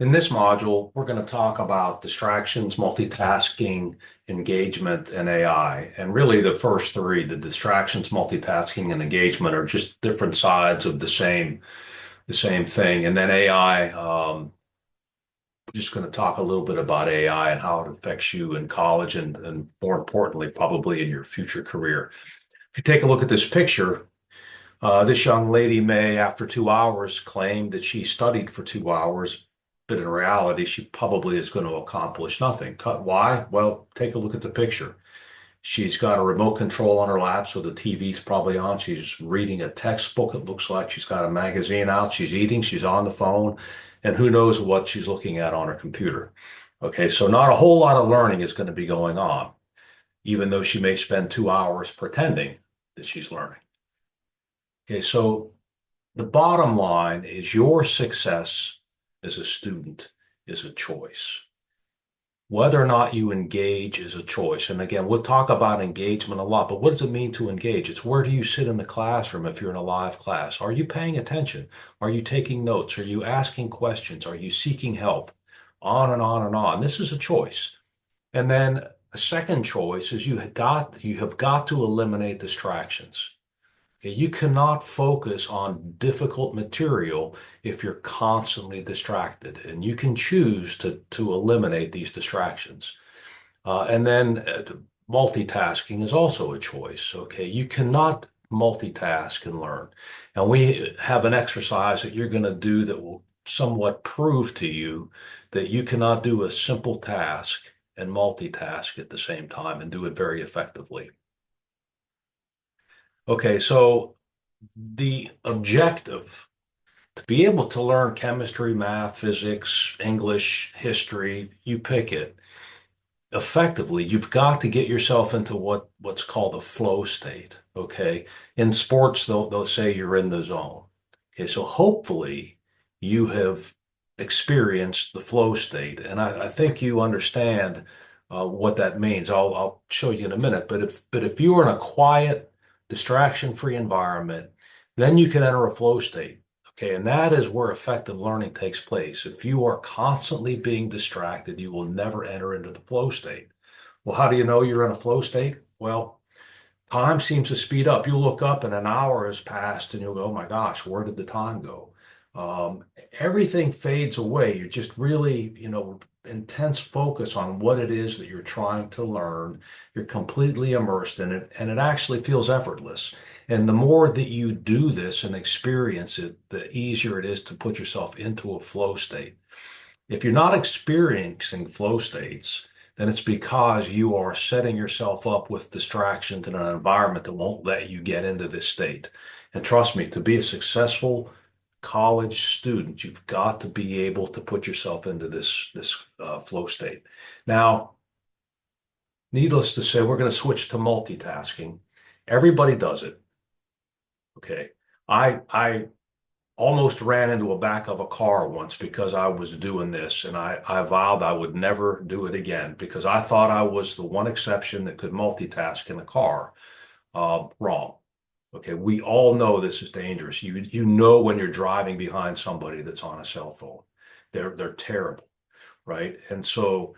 In this module, we're going to talk about distractions, multitasking, engagement, and AI. And really, the first three, the distractions, multitasking, and engagement, are just different sides of the same thing. And then AI, we're just going to talk a little bit about AI and how it affects you in college and more importantly, probably in your future career. If you take a look at this picture, this young lady may, after 2 hours, claim that she studied for 2 hours, but in reality, she probably is going to accomplish nothing. Why? Well, take a look at the picture. She's got a remote control on her lap, so the TV's probably on. She's reading a textbook, it looks like. She's got a magazine out. She's eating. She's on the phone. And who knows what she's looking at on her computer. Okay, so not a whole lot of learning is going to be going on, even though she may spend 2 hours pretending that she's learning. Okay, so the bottom line is your success as a student is a choice. Whether or not you engage is a choice. And again, we'll talk about engagement a lot, but what does it mean to engage? It's where do you sit in the classroom if you're in a live class? Are you paying attention? Are you taking notes? Are you asking questions? Are you seeking help? On and on and on. This is a choice. And then a second choice is you have got to eliminate distractions. Okay, you cannot focus on difficult material if you're constantly distracted, and you can choose to eliminate these distractions. And then multitasking is also a choice. Okay, you cannot multitask and learn. And we have an exercise that you're going to do that will somewhat prove to you that you cannot do a simple task and multitask at the same time and do it very effectively. Okay, so the objective to be able to learn chemistry, math, physics, English, history, you pick it, effectively, you've got to get yourself into what's called a flow state. Okay. In sports, they'll say you're in the zone. Okay, so hopefully you have experienced the flow state, and I think you understand what that means. I'll show you in a minute. But if you are in a quiet, distraction-free environment, then you can enter a flow state. Okay, and that is where effective learning takes place. If you are constantly being distracted, you will never enter into the flow state. Well, how do you know you're in a flow state? Well, time seems to speed up. You look up and an hour has passed and you'll go, oh my gosh, where did the time go? Um, Everything fades away. You're just really, intense focus on what it is that you're trying to learn. You're completely immersed in it, and it actually feels effortless. And the more that you do this and experience it, the easier it is to put yourself into a flow state. If you're not experiencing flow states, then it's because you are setting yourself up with distractions in an environment that won't let you get into this state. And trust me, to be a successful college student, you've got to be able to put yourself into this flow state. Now, needless to say, we're going to switch to multitasking. Everybody does it. Okay. I almost ran into a back of a car once because I was doing this, and I vowed I would never do it again because I thought I was the one exception that could multitask in a car. Wrong. Okay, we all know this is dangerous. You know when you're driving behind somebody that's on a cell phone. They're terrible, right? And so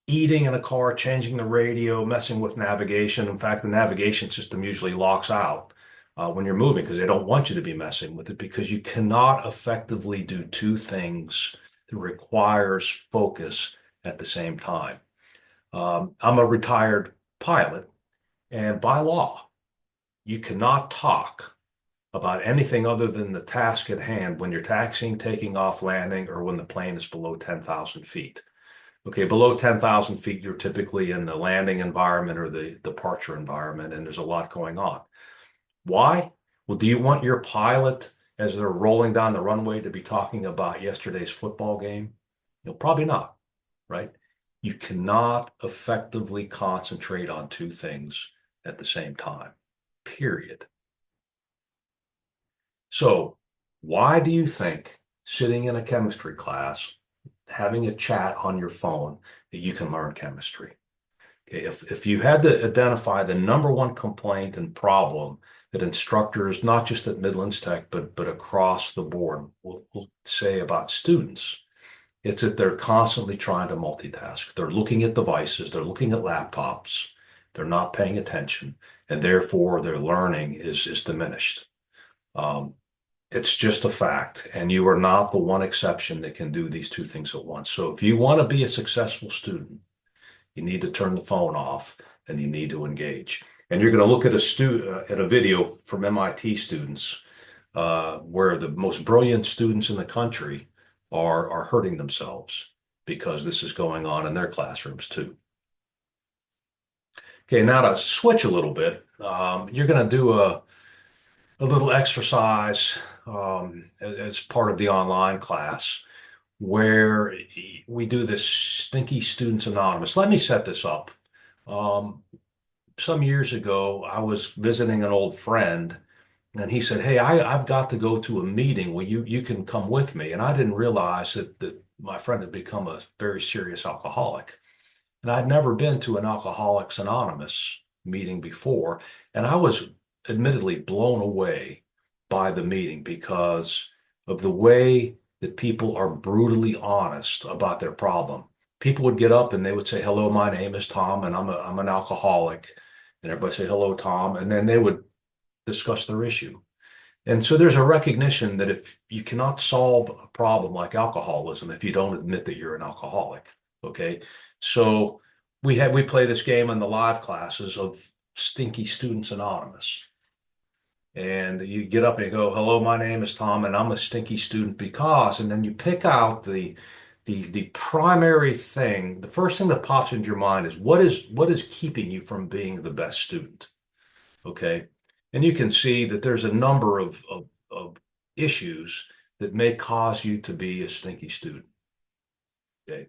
eating in a car, changing the radio, messing with navigation. In fact, the navigation system usually locks out when you're moving because they don't want you to be messing with it because you cannot effectively do two things that requires focus at the same time. I'm a retired pilot, and by law, you cannot talk about anything other than the task at hand when you're taxiing, taking off, landing, or when the plane is below 10,000 feet. Okay, below 10,000 feet, you're typically in the landing environment or the departure environment, and there's a lot going on. Why? Well, do you want your pilot, as they're rolling down the runway, to be talking about yesterday's football game? Probably not, right? You cannot effectively concentrate on two things at the same time, period. So, why do you think sitting in a chemistry class, having a chat on your phone, that you can learn chemistry? Okay, if you had to identify the number one complaint and problem that instructors, not just at Midlands Tech, but across the board, will say about students, It's that they're constantly trying to multitask. They're looking at devices, they're looking at laptops, they're not paying attention, and therefore their learning is diminished. Um, it's just a fact, and you are not the one exception that can do these two things at once. So if you want to be a successful student, you need to turn the phone off and you need to engage. And you're going to look at a video from MIT students where the most brilliant students in the country are hurting themselves because this is going on in their classrooms too. Okay, now to switch a little bit, you're going to do a little exercise as part of the online class where we do this Stinky Students Anonymous. Let me set this up. Um, some years ago, I was visiting an old friend, and he said, "Hey, I've got to go to a meeting. Will you can come with me?" And I didn't realize that my friend had become a very serious alcoholic. And I'd never been to an Alcoholics Anonymous meeting before. And I was admittedly blown away by the meeting because of the way that people are brutally honest about their problem. People would get up and they would say, "Hello, my name is Tom, and I'm an alcoholic." And everybody say, "Hello, Tom." And then they would discuss their issue. And so there's a recognition that if you cannot solve a problem like alcoholism if you don't admit that you're an alcoholic, okay? So we play this game in the live classes of Stinky Students Anonymous. And you get up and you go, "Hello, my name is Tom, and I'm a stinky student because," and then you pick out the primary thing, the first thing that pops into your mind is what is keeping you from being the best student? Okay. And you can see that there's a number of issues that may cause you to be a stinky student. Okay.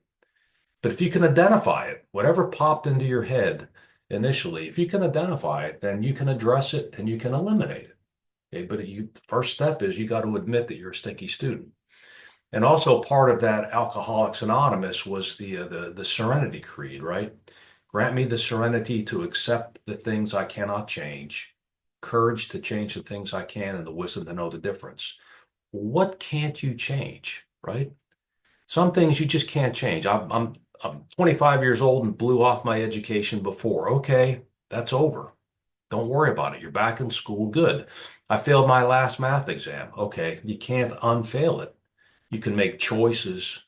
But if you can identify it, whatever popped into your head initially, if you can identify it, then you can address it and you can eliminate it. Okay. But the first step is you got to admit that you're a stinky student. And also part of that Alcoholics Anonymous was the Serenity Creed, right? Grant me the serenity to accept the things I cannot change, courage to change the things I can, and the wisdom to know the difference. What can't you change, right? Some things you just can't change. I'm 25 years old and blew off my education before. Okay, that's over. Don't worry about it. You're back in school. Good. I failed my last math exam. Okay, you can't unfail it. You can make choices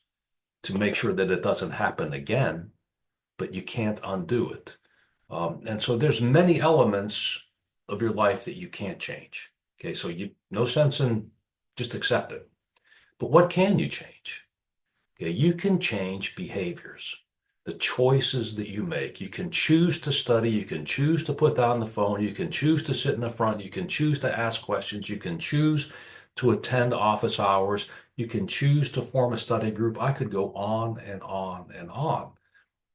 to make sure that it doesn't happen again, but you can't undo it. And so there's many elements of your life that you can't change. Okay, so you no sense in just accept it. But what can you change? Okay, you can change behaviors, the choices that you make. You can choose to study, you can choose to put down the phone, you can choose to sit in the front, you can choose to ask questions, you can choose to attend office hours, you can choose to form a study group. I could go on and on and on.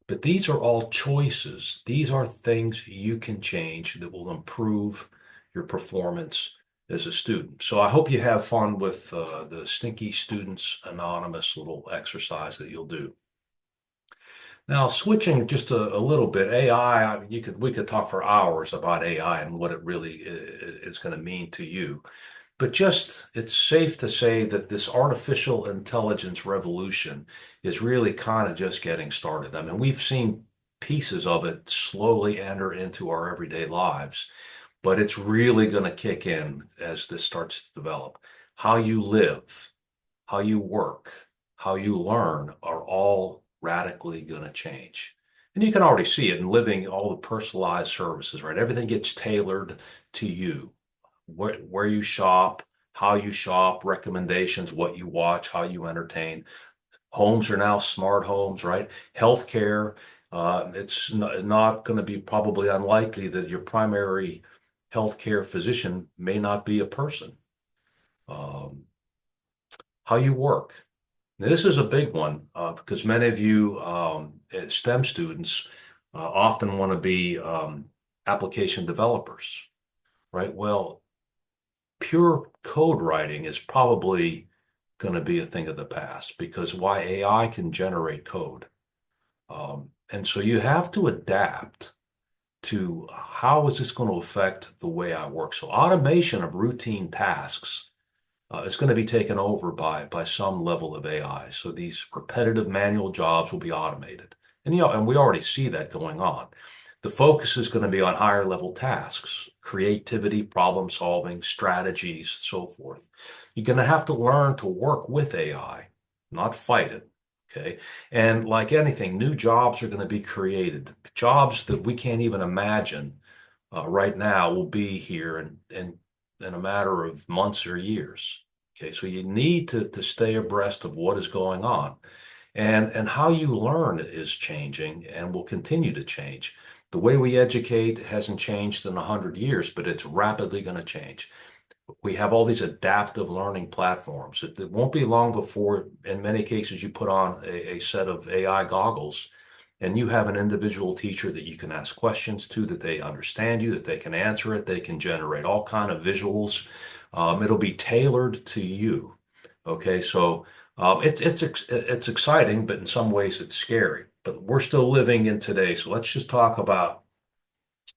But these are all choices. These are things you can change that will improve your performance as a student. So I hope you have fun with the Stinky Students Anonymous little exercise that you'll do. Now, switching just a little bit, AI, mean, we could talk for hours about AI and what it really is going to mean to you. But just it's safe to say that this artificial intelligence revolution is really kind of just getting started. I mean, we've seen pieces of it slowly enter into our everyday lives, but it's really going to kick in as this starts to develop. How you live, how you work, how you learn are all radically going to change. And you can already see it in living all the personalized services, right? Everything gets tailored to you where you shop, how you shop, recommendations, what you watch, how you entertain. Homes are now smart homes, right? Healthcare, it's not going to be probably unlikely that your primary healthcare physician may not be a person. Um, how you work. Now, this is a big one because many of you as STEM students often want to be application developers, right? Well, pure code writing is probably going to be a thing of the past because why AI can generate code. And so you have to adapt to how is this going to affect the way I work. So automation of routine tasks is going to be taken over by some level of AI. So these repetitive manual jobs will be automated. And we already see that going on. The focus is going to be on higher level tasks, creativity, problem solving, strategies, so forth. You're going to have to learn to work with AI, not fight it. Okay. And like anything, new jobs are going to be created. Jobs that we can't even imagine right now will be here in a matter of months or years. Okay, so you need to stay abreast of what is going on. And how you learn is changing and will continue to change. The way we educate hasn't changed in 100 years, but it's rapidly going to change. We have all these adaptive learning platforms. It won't be long before, in many cases, you put on a set of AI goggles and you have an individual teacher that you can ask questions to, that they understand you, that they can answer it, they can generate all kind of visuals. It'll be tailored to you. Okay, so it's exciting, but in some ways it's scary. But we're still living in today, so let's just talk about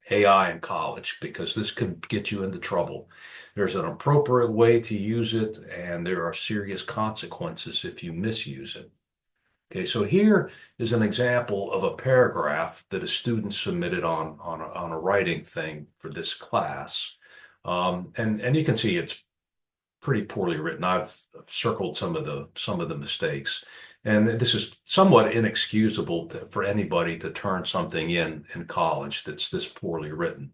AI in college because this could get you into trouble. There's an appropriate way to use it, and there are serious consequences if you misuse it. Okay, so here is an example of a paragraph that a student submitted on a writing thing for this class. And you can see it's pretty poorly written. I've circled some of the mistakes, and this is somewhat inexcusable for anybody to turn something in college that's this poorly written.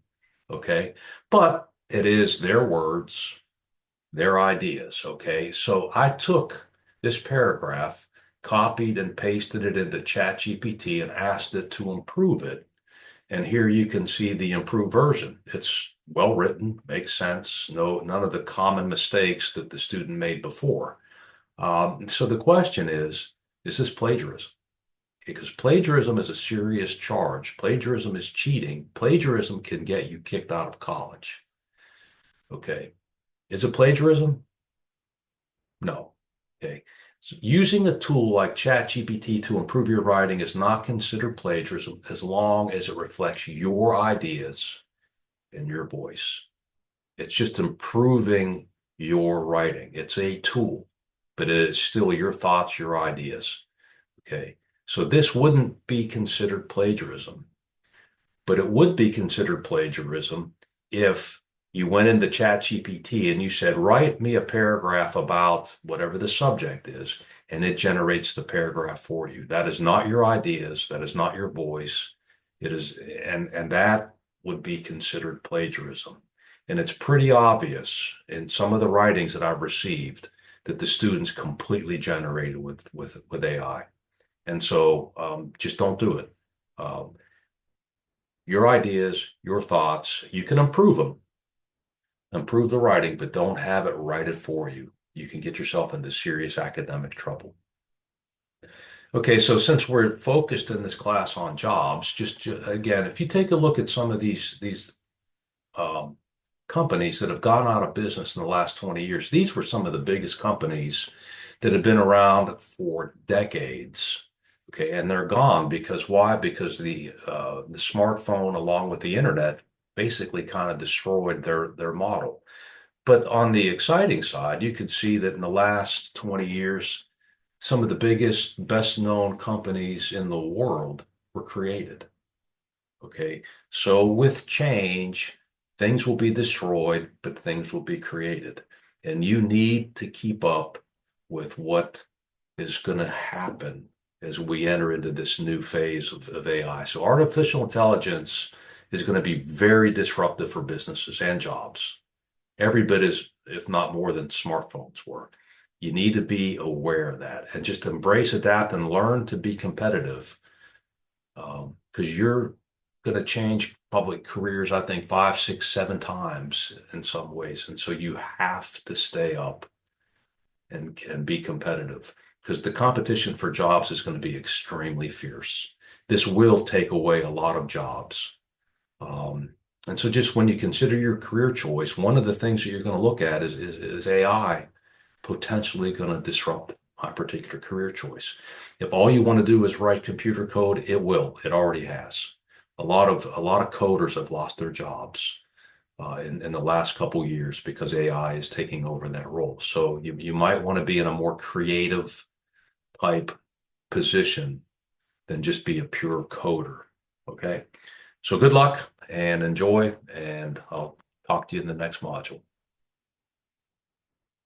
Okay, but it is their words, their ideas. Okay, so I took this paragraph, copied and pasted it into ChatGPT, and asked it to improve it. And here you can see the improved version. It's well written, makes sense, none of the common mistakes that the student made before. So the question is this plagiarism? Because plagiarism is a serious charge. Plagiarism is cheating. Plagiarism can get you kicked out of college. Okay. Is it plagiarism? No. Okay. So using a tool like ChatGPT to improve your writing is not considered plagiarism as long as it reflects your ideas and your voice. It's just improving your writing. It's a tool, but it is still your thoughts, your ideas. Okay. So this wouldn't be considered plagiarism, but it would be considered plagiarism if you went into ChatGPT and you said, write me a paragraph about whatever the subject is, and it generates the paragraph for you. That is not your ideas. That is not your voice. It is, and that would be considered plagiarism. And it's pretty obvious in some of the writings that I've received that the students completely generated with AI. And so just don't do it. Um, your ideas, your thoughts, you can improve the writing, but don't have it write it for you. You can get yourself into serious academic trouble. Okay, so since we're focused in this class on jobs, just again, if you take a look at some of these um, companies that have gone out of business in the last 20 years, these were some of the biggest companies that have been around for decades. Okay, and they're gone because why? Because the smartphone along with the internet basically kind of destroyed their model. But on the exciting side, you could see that in the last 20 years, some of the biggest, best known companies in the world were created. Okay, so with change, things will be destroyed, but things will be created. And you need to keep up with what is going to happen as we enter into this new phase of AI. So artificial intelligence is going to be very disruptive for businesses and jobs, every bit as, if not more than smartphones were. You need to be aware of that and just embrace, adapt, and learn to be competitive because you're going to change public careers, I think, five, six, seven times in some ways. And so you have to stay up and be competitive because the competition for jobs is going to be extremely fierce. This will take away a lot of jobs. Um, and so just when you consider your career choice, one of the things that you're going to look at is AI potentially going to disrupt my particular career choice. If all you want to do is write computer code, it will. It already has. A lot of coders have lost their jobs. in the last couple years because AI is taking over that role. So you might want to be in a more creative type position than just be a pure coder. Okay. So good luck and enjoy, and I'll talk to you in the next module.